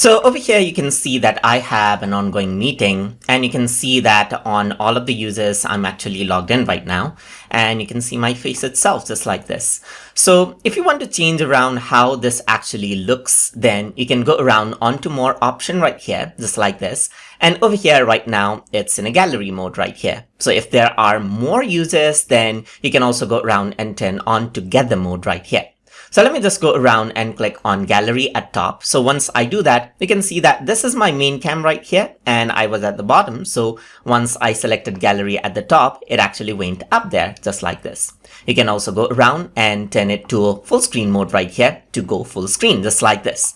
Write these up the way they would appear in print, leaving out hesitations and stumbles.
So over here, you can see that I have an ongoing meeting, and you can see that on all of the users, I'm actually logged in right now, and you can see my face itself just like this. So if you want to change around how this actually looks, then you can go around onto more option right here, just like this. And over here right now, it's in a gallery mode right here. So if there are more users, then you can also go around and turn on together mode right here. So let me just go around and click on gallery at top. So once I do that, you can see that this is my main cam right here, and I was at the bottom. So once I selected gallery at the top, it actually went up there just like this. You can also go around and turn it to full screen mode right here to go full screen, just like this.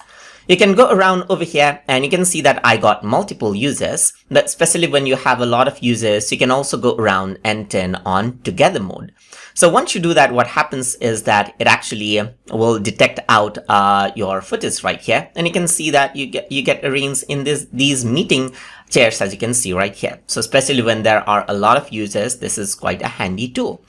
You can go around over here and you can see that I got multiple users, but especially when you have a lot of users, you can also go around and turn on together mode. So once you do that, what happens is that it actually will detect out your footage right here, and you can see that you get arranged in these meeting chairs, as you can see right here. So especially when there are a lot of users, this is quite a handy tool.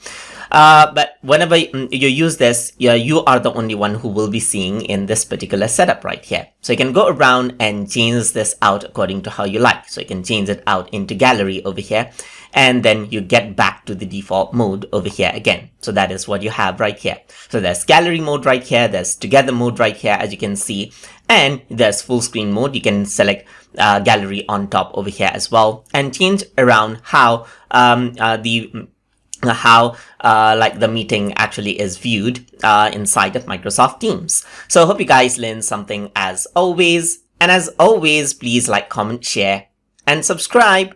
But whenever you use this, you are the only one who will be seeing in this particular setup right here. So you can go around and change this out according to how you like. So you can change it out into gallery over here, and then you get back to the default mode over here again. So that is what you have right here. So there's gallery mode right here, there's together mode right here, as you can see, and there's full screen mode. You can select gallery on top over here as well, and change around how like the meeting actually is viewed inside of Microsoft Teams. So I hope you guys learned something as always. And as always, please like, comment, share, and subscribe.